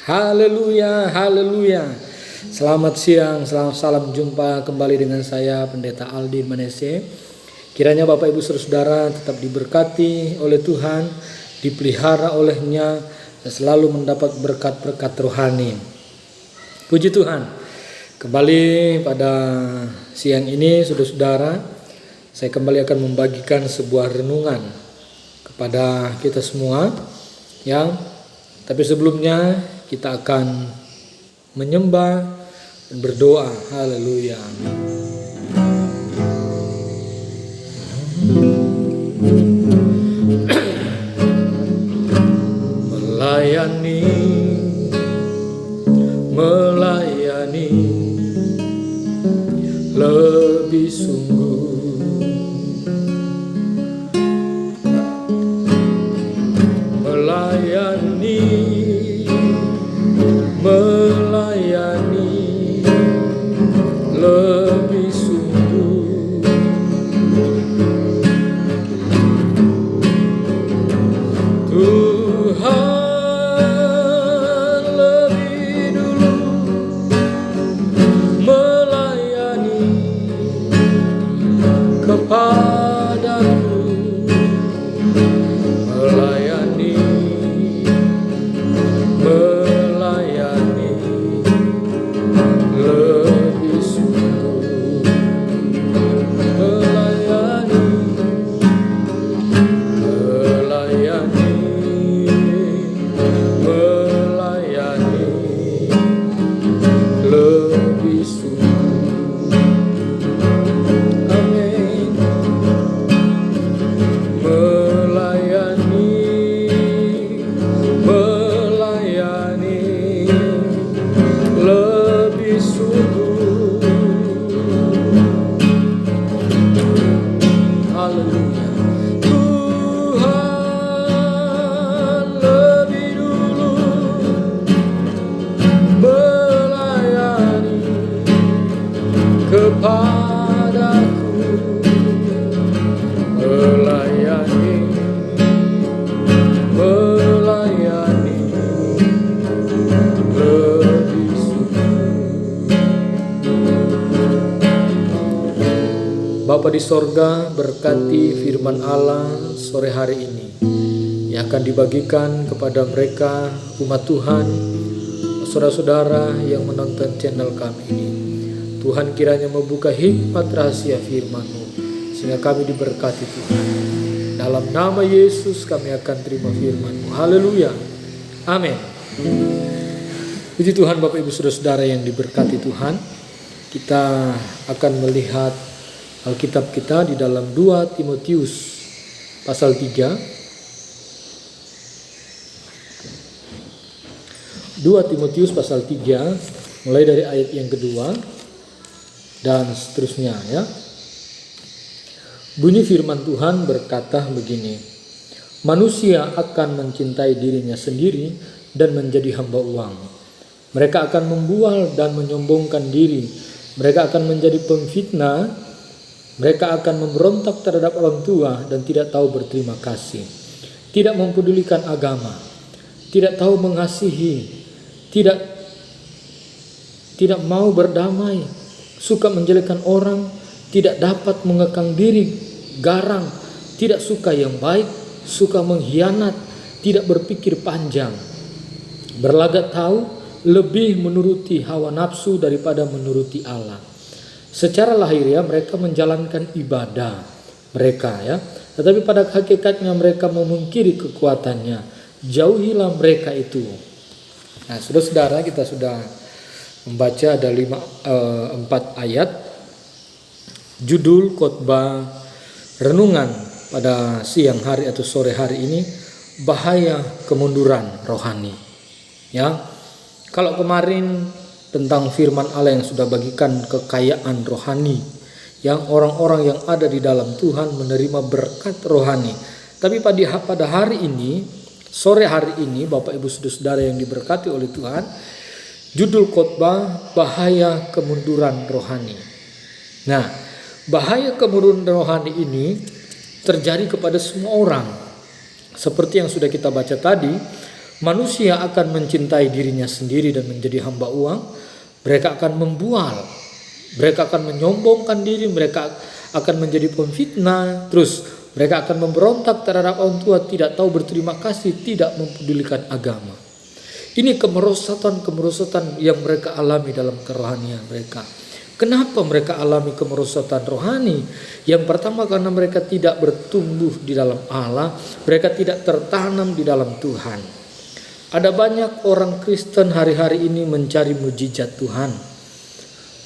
Haleluya, haleluya. Selamat siang, selamat salam jumpa kembali dengan saya Pendeta Aldi Manese. Kiranya Bapak Ibu Saudara tetap diberkati oleh Tuhan, dipelihara olehnya, dan selalu mendapat berkat-berkat rohani. Puji Tuhan. Kembali pada siang ini saudara-saudara, saya kembali akan membagikan sebuah renungan kepada kita semua yang tapi sebelumnya kita akan menyembah dan berdoa. Haleluya. Melayani lebih sungguh, melayani lebih sungguh, Tuhan lebih dulu melayani kepadaku, melayani lebih sungguh, melayani lebih sungguh. Amin. Melayani lebih sungguh. Haleluya. Tuhan lebih dulu melayani kepadaku, melayani lebih sungguh. Bapa di sorga, berkati firman Allah sore hari ini yang akan dibagikan kepada mereka umat Tuhan, saudara-saudara yang menonton channel kami ini. Tuhan kiranya membuka hikmat rahasia firman-Mu sehingga kami diberkati Tuhan. Dalam nama Yesus kami akan terima firman-Mu. Haleluya. Amin. Puji Tuhan Bapak Ibu Saudara-saudara yang diberkati Tuhan. Kita akan melihat Alkitab kita di dalam 2 Timotius pasal 3. 2 Timotius pasal 3 mulai dari ayat yang kedua dan seterusnya ya. Bunyi firman Tuhan berkata begini: manusia akan mencintai dirinya sendiri dan menjadi hamba uang. Mereka akan membual dan menyombongkan diri. Mereka akan menjadi pemfitnah. Mereka akan memberontak terhadap orang tua dan tidak tahu berterima kasih. Tidak mempedulikan agama. Tidak tahu mengasihi. Tidak mau berdamai. Suka menjelekkan orang. Tidak dapat mengekang diri. Garang. Tidak suka yang baik. Suka mengkhianat. Tidak berpikir panjang. Berlagak tahu. Lebih menuruti hawa nafsu daripada menuruti Allah. Secara lahiriah mereka menjalankan ibadah mereka ya, tetapi pada hakikatnya mereka memungkiri kekuatannya. Jauhilah mereka itu. Nah, saudara-saudara, kita sudah membaca ada 4 ayat. Judul khotbah renungan pada siang hari atau sore hari ini, bahaya kemunduran rohani. Ya, kalau kemarin tentang firman Allah yang sudah bagikan kekayaan rohani, yang orang-orang yang ada di dalam Tuhan menerima berkat rohani. Tapi pada hari ini, sore hari ini, Bapak Ibu Saudara yang diberkati oleh Tuhan, judul khotbah bahaya kemunduran rohani. Nah, bahaya kemunduran rohani ini terjadi kepada semua orang. Seperti yang sudah kita baca tadi, manusia akan mencintai dirinya sendiri dan menjadi hamba uang. Mereka akan membual, mereka akan menyombongkan diri, mereka akan menjadi pemfitnah. Terus mereka akan memberontak terhadap orang tua, tidak tahu berterima kasih, tidak mempedulikan agama. Ini kemerosotan yang mereka alami dalam kerohanian mereka. Kenapa mereka alami kemerosotan rohani? Yang pertama, karena mereka tidak bertumbuh di dalam Allah, mereka tidak tertanam di dalam Tuhan. Ada banyak orang Kristen hari-hari ini mencari mujizat Tuhan.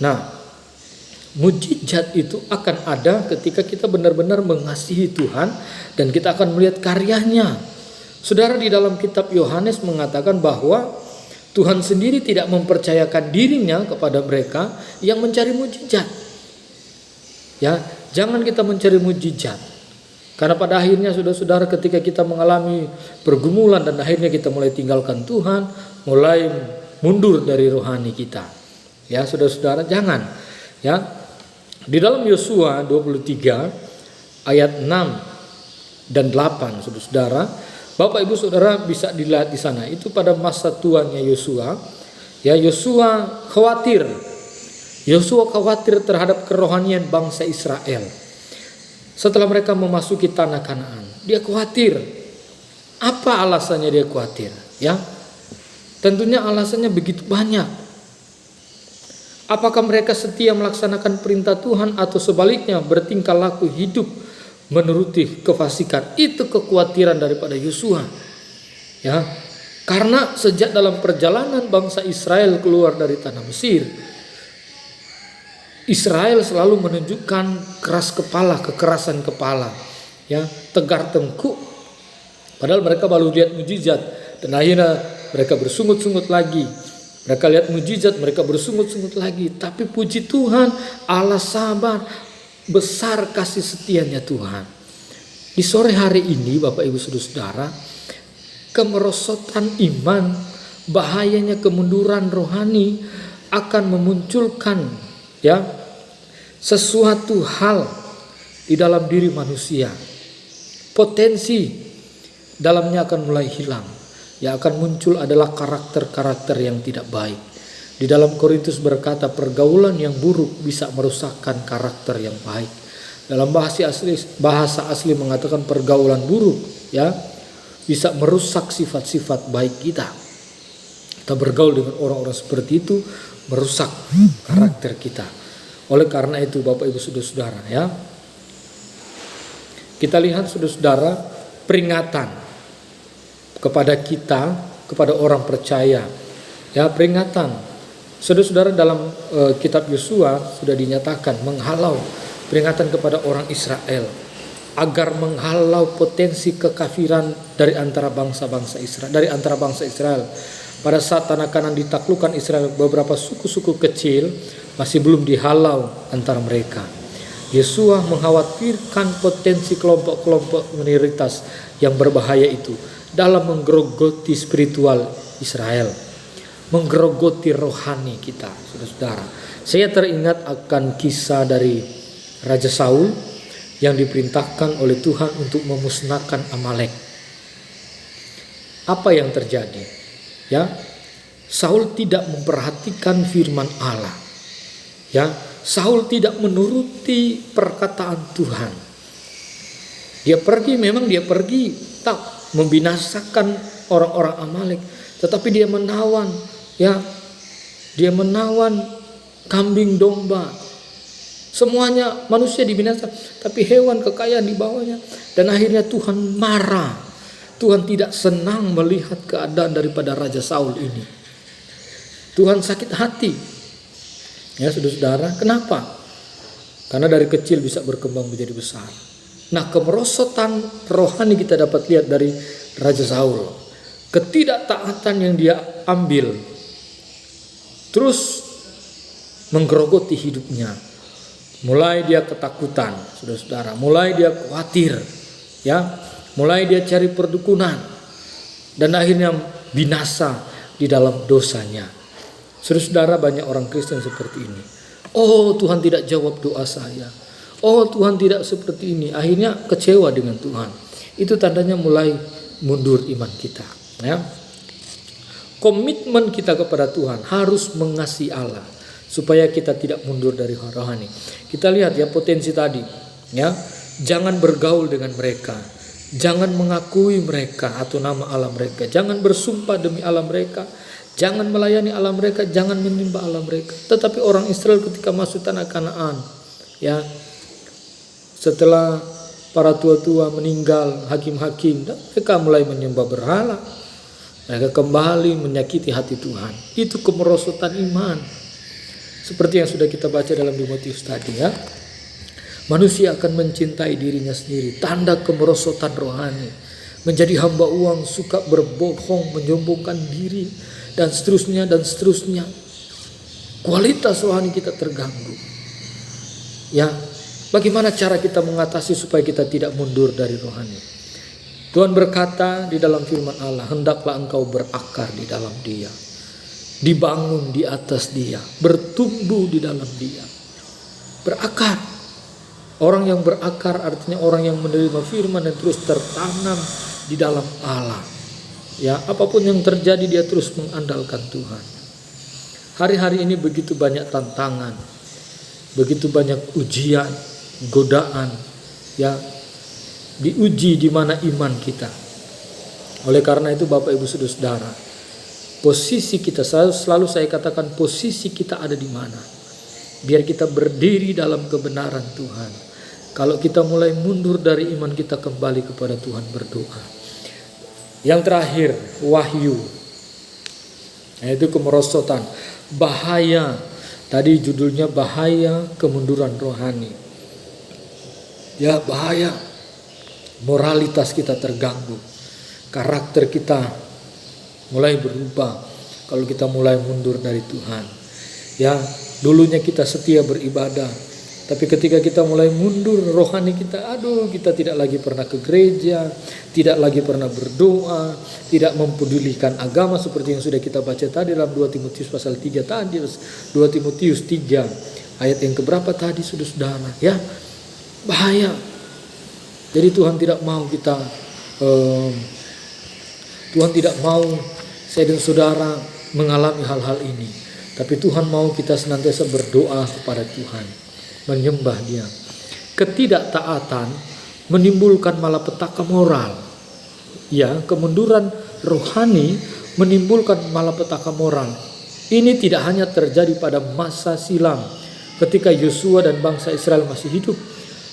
Nah, mujizat itu akan ada ketika kita benar-benar mengasihi Tuhan dan kita akan melihat karyanya. Saudara, di dalam kitab Yohanes mengatakan bahwa Tuhan sendiri tidak mempercayakan dirinya kepada mereka yang mencari mujizat. Ya, jangan kita mencari mujizat. Karena pada akhirnya saudara-saudara, ketika kita mengalami pergumulan dan akhirnya kita mulai tinggalkan Tuhan, mulai mundur dari rohani kita. Ya, saudara-saudara, jangan. Ya. Di dalam Yosua 23 ayat 6 dan 8, saudara-saudara, Bapak Ibu Saudara bisa dilihat di sana. Itu pada masa tuanya Yosua. Ya, Yosua khawatir. Yosua khawatir terhadap kerohanian bangsa Israel. Setelah mereka memasuki tanah Kanaan, dia khawatir. Apa alasannya dia khawatir? Ya, tentunya alasannya begitu banyak. Apakah mereka setia melaksanakan perintah Tuhan atau sebaliknya bertingkah laku hidup menuruti kefasikan? Itu kekhawatiran daripada Yosua. Ya, karena sejak dalam perjalanan bangsa Israel keluar dari tanah Mesir, Israel selalu menunjukkan keras kepala, kekerasan kepala, ya, tegar tengkuk. Padahal mereka baru lihat mujizat dan akhirnya mereka bersungut-sungut lagi. Mereka lihat mujizat, mereka bersungut-sungut lagi. Tapi puji Tuhan, Allah sabar, besar kasih setianya Tuhan. Di sore hari ini Bapak Ibu Saudara, kemerosotan iman, bahayanya kemunduran rohani akan memunculkan, ya, sesuatu hal di dalam diri manusia. Potensi dalamnya akan mulai hilang. Yang akan muncul adalah karakter-karakter yang tidak baik. Di dalam Korintus berkata, pergaulan yang buruk bisa merusakkan karakter yang baik. Dalam bahasa asli mengatakan pergaulan buruk, ya, bisa merusak sifat-sifat baik kita. Kita bergaul dengan orang-orang seperti itu merusak karakter kita. Oleh karena itu Bapak Ibu Saudara, ya, kita lihat saudara-saudara, peringatan kepada kita, kepada orang percaya, ya, peringatan. Saudara-saudara, dalam kitab Yosua sudah dinyatakan menghalau, peringatan kepada orang Israel agar menghalau potensi kekafiran dari antara bangsa-bangsa Israel, dari antara bangsa Israel. Pada saat tanah Kanaan ditaklukkan Israel, beberapa suku-suku kecil masih belum dihalau antara mereka. Yosua mengkhawatirkan potensi kelompok-kelompok minoritas yang berbahaya itu dalam menggerogoti spiritual Israel, menggerogoti rohani kita, saudara-saudara. Saya teringat akan kisah dari Raja Saul yang diperintahkan oleh Tuhan untuk memusnahkan Amalek. Apa yang terjadi? Ya, Saul tidak memperhatikan firman Allah. Ya, Saul tidak menuruti perkataan Tuhan. Dia pergi tak membinasakan orang-orang Amalek, tetapi dia menawan, ya, dia menawan kambing domba. Semuanya manusia dibinasakan, tapi hewan kekayaan di bawahnya. Dan akhirnya Tuhan marah. Tuhan tidak senang melihat keadaan daripada Raja Saul ini. Tuhan sakit hati. Ya, saudara-saudara, kenapa? Karena dari kecil bisa berkembang menjadi besar. Nah, kemerosotan rohani kita dapat lihat dari Raja Saul. Ketidaktaatan yang dia ambil terus menggerogoti hidupnya. Mulai dia ketakutan, saudara-saudara. Mulai dia khawatir, ya. Mulai dia cari perdukunan. Dan akhirnya binasa di dalam dosanya. Saudara-saudara, banyak orang Kristen seperti ini. Oh, Tuhan tidak jawab doa saya. Oh, Tuhan tidak seperti ini. Akhirnya kecewa dengan Tuhan. Itu tandanya mulai mundur iman kita, ya. Komitmen kita kepada Tuhan harus mengasihi Allah supaya kita tidak mundur dari rohani. Kita lihat ya potensi tadi, ya. Jangan bergaul dengan mereka, jangan mengakui mereka atau nama Allah mereka, jangan bersumpah demi Allah mereka, jangan melayani Allah mereka, jangan menyembah Allah mereka. Tetapi orang Israel ketika masuk tanah Kanaan, ya, setelah para tua-tua meninggal, hakim-hakim, dan mereka mulai menyembah berhala. Mereka kembali menyakiti hati Tuhan. Itu kemerosotan iman. Seperti yang sudah kita baca dalam Timotius tadi, ya. Manusia akan mencintai dirinya sendiri. Tanda kemerosotan rohani. Menjadi hamba uang, suka berbohong, menyombongkan diri, dan seterusnya, dan seterusnya. Kualitas rohani kita terganggu. Ya, bagaimana cara kita mengatasi supaya kita tidak mundur dari rohani? Tuhan berkata di dalam firman Allah, hendaklah engkau berakar di dalam Dia, dibangun di atas Dia, bertumbuh di dalam Dia. Berakar. Orang yang berakar artinya orang yang menerima firman dan terus tertanam di dalam Allah. Ya, apapun yang terjadi dia terus mengandalkan Tuhan. Hari-hari ini begitu banyak tantangan, begitu banyak ujian, godaan, ya. Diuji di mana iman kita. Oleh karena itu Bapak Ibu Saudara, posisi kita selalu saya katakan posisi kita ada di mana. Biar kita berdiri dalam kebenaran Tuhan. Kalau kita mulai mundur dari iman kita kembali kepada Tuhan berdoa. Yang terakhir, wahyu. Yaitu kemerosotan, bahaya. Tadi judulnya bahaya kemunduran rohani. Ya, bahaya. Moralitas kita terganggu, karakter kita mulai berubah kalau kita mulai mundur dari Tuhan. Ya, dulunya kita setia beribadah, tapi ketika kita mulai mundur rohani kita, kita tidak lagi pernah ke gereja, tidak lagi pernah berdoa, tidak mempedulikan agama seperti yang sudah kita baca tadi dalam 2 Timotius pasal 3 tadi, 2 Timotius 3 ayat yang keberapa tadi saudara, ya, bahaya. Jadi Tuhan tidak mau kita, Tuhan tidak mau saya dan saudara mengalami hal-hal ini. Tapi Tuhan mau kita senantiasa berdoa kepada Tuhan, menyembah Dia. Ketidaktaatan menimbulkan malapetaka moral. Ya, kemunduran rohani menimbulkan malapetaka moral. Ini tidak hanya terjadi pada masa silam ketika Yosua dan bangsa Israel masih hidup.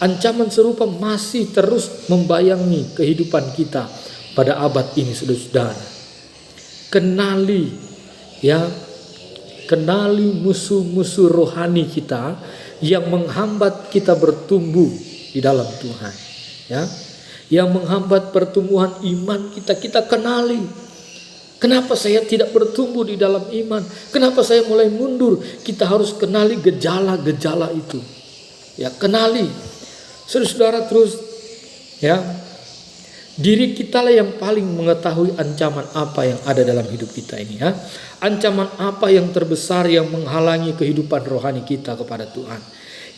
Ancaman serupa masih terus membayangi kehidupan kita pada abad ini, saudara-saudara. Kenali musuh-musuh rohani kita yang menghambat kita bertumbuh di dalam Tuhan. Ya, yang menghambat pertumbuhan iman kita, kita kenali. Kenapa saya tidak bertumbuh di dalam iman? Kenapa saya mulai mundur? Kita harus kenali gejala-gejala itu. Ya, kenali. Saudara-saudara terus, ya, diri kita lah yang paling mengetahui ancaman apa yang ada dalam hidup kita ini, ya. Ancaman apa yang terbesar yang menghalangi kehidupan rohani kita kepada Tuhan.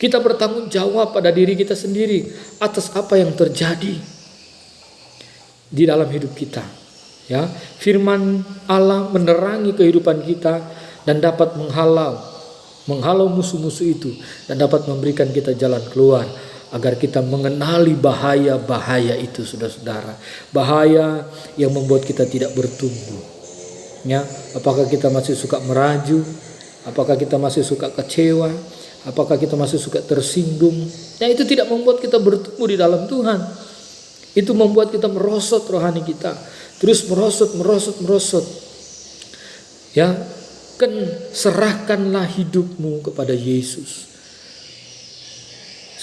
Kita bertanggung jawab pada diri kita sendiri atas apa yang terjadi di dalam hidup kita. Ya, firman Allah menerangi kehidupan kita dan dapat menghalau musuh-musuh itu dan dapat memberikan kita jalan keluar. Agar kita mengenali bahaya-bahaya itu, saudara-saudara. Bahaya yang membuat kita tidak bertumbuh. Ya, apakah kita masih suka meraju? Apakah kita masih suka kecewa? Apakah kita masih suka tersinggung? Ya, itu tidak membuat kita bertumbuh di dalam Tuhan. Itu membuat kita merosot rohani kita. Terus merosot. Ya, serahkanlah hidupmu kepada Yesus.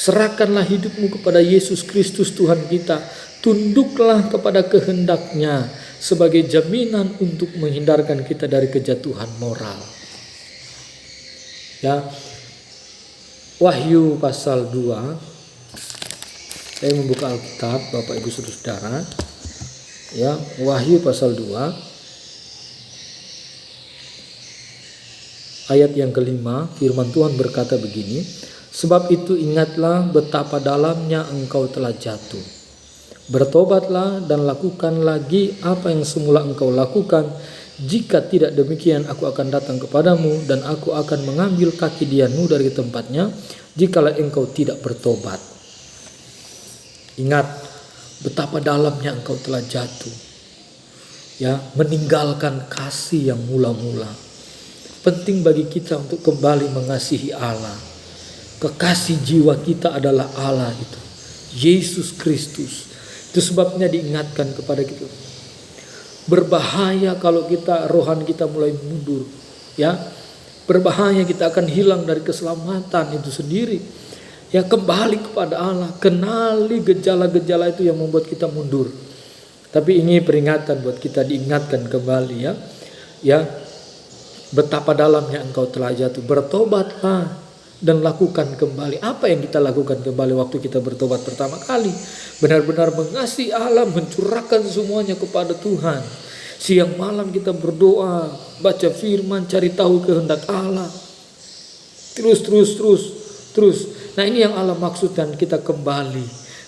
Serahkanlah hidupmu kepada Yesus Kristus Tuhan kita. Tunduklah kepada kehendak-Nya sebagai jaminan untuk menghindarkan kita dari kejatuhan moral. Ya. Wahyu pasal 2. Saya membuka Alkitab, Bapak Ibu Saudara. Ya, Wahyu pasal 2. Ayat yang kelima, firman Tuhan berkata begini. Sebab itu ingatlah betapa dalamnya engkau telah jatuh. Bertobatlah dan lakukan lagi apa yang semula engkau lakukan. Jika tidak demikian, aku akan datang kepadamu dan aku akan mengambil kaki dianmu dari tempatnya, jikalau engkau tidak bertobat. Ingat betapa dalamnya engkau telah jatuh, ya, meninggalkan kasih yang mula-mula. Penting bagi kita untuk kembali mengasihi Allah. Kekasih jiwa kita adalah Allah itu, Yesus Kristus. Itu sebabnya diingatkan kepada kita. Berbahaya kalau rohani kita mulai mundur, ya. Berbahaya, kita akan hilang dari keselamatan itu sendiri. Ya, kembali kepada Allah, kenali gejala-gejala itu yang membuat kita mundur. Tapi ini peringatan buat kita, diingatkan kembali, ya. Ya, betapa dalamnya engkau telah jatuh. Bertobatlah dan lakukan kembali. Apa yang kita lakukan kembali waktu kita bertobat pertama kali? Benar-benar mengasihi Allah, mencurahkan semuanya kepada Tuhan. Siang malam kita berdoa, baca firman, cari tahu kehendak Allah. Terus. Nah, ini yang Allah maksudkan, kita kembali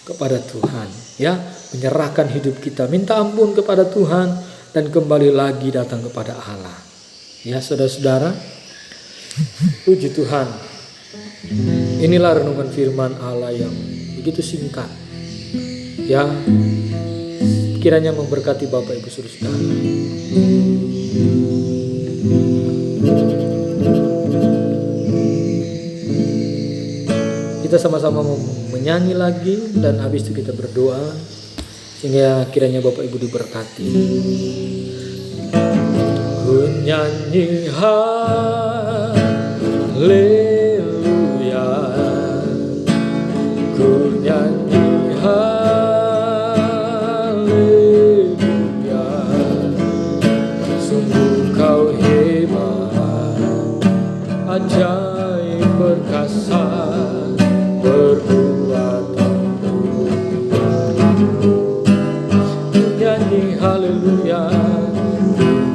kepada Tuhan, ya, menyerahkan hidup kita, minta ampun kepada Tuhan dan kembali lagi datang kepada Allah. Ya, saudara-saudara, puji Tuhan. Inilah renungan firman Allah yang begitu singkat, ya, kiranya memberkati Bapak Ibu Saudara. Kita sama-sama mau menyanyi lagi dan habis itu kita berdoa sehingga kiranya Bapak Ibu diberkati. Ku nyanyi haleluya, ku nyanyi haleluya, sungguh kau hebat, ajaib perkasa perbuatanmu. Nyanyi haleluya,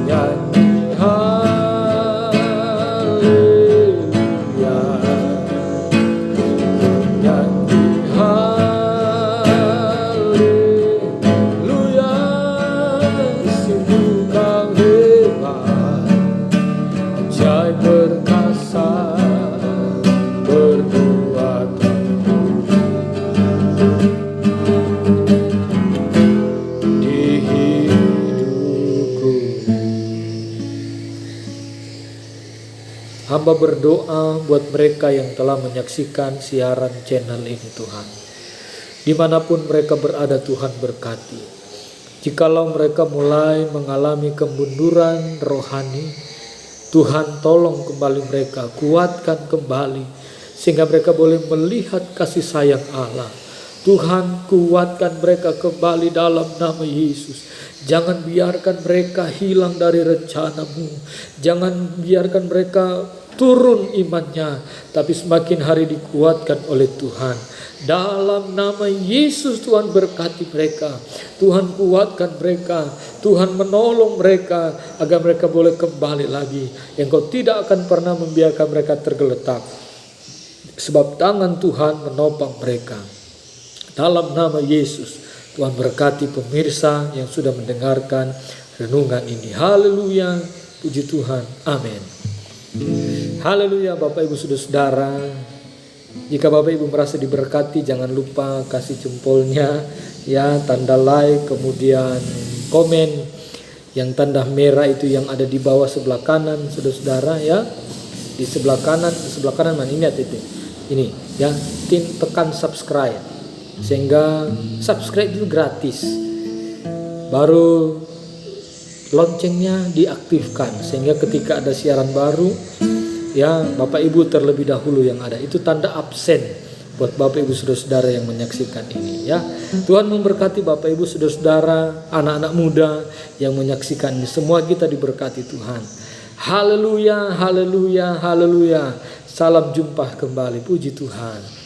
nyanyi haleluya, nyanyi haleluya, sungguh kau hebat, ajaib perkasa perbuatan. Hamba berdoa buat mereka yang telah menyaksikan siaran channel ini, Tuhan. Dimanapun mereka berada, Tuhan berkati. Jikalau mereka mulai mengalami kemunduran rohani, Tuhan tolong kembali mereka, kuatkan kembali, sehingga mereka boleh melihat kasih sayang Allah. Tuhan, kuatkan mereka kembali dalam nama Yesus. Jangan biarkan mereka hilang dari rencana-Mu. Jangan biarkan mereka turun imannya, tapi semakin hari dikuatkan oleh Tuhan. Dalam nama Yesus, Tuhan berkati mereka. Tuhan kuatkan mereka. Tuhan menolong mereka agar mereka boleh kembali lagi. Engkau tidak akan pernah membiarkan mereka tergeletak, sebab tangan Tuhan menopang mereka. Dalam nama Yesus, Tuhan berkati pemirsa yang sudah mendengarkan renungan ini. Haleluya, puji Tuhan, amin. Haleluya, Bapak Ibu Saudara. Jika Bapak Ibu merasa diberkati, jangan lupa kasih jempolnya, ya, tanda like, kemudian komen yang tanda merah itu yang ada di bawah sebelah kanan, saudara-saudara, ya. Di sebelah kanan mana ini, titik ini, ya, tekan subscribe, sehingga subscribe itu gratis. Baru loncengnya diaktifkan, sehingga ketika ada siaran baru, ya, Bapak Ibu terlebih dahulu yang ada. Itu tanda absen buat Bapak Ibu saudara-saudara yang menyaksikan ini, ya. Tuhan memberkati Bapak Ibu saudara-saudara, anak-anak muda yang menyaksikan ini. Semua kita diberkati Tuhan. Haleluya, haleluya, haleluya. Salam jumpa kembali, puji Tuhan.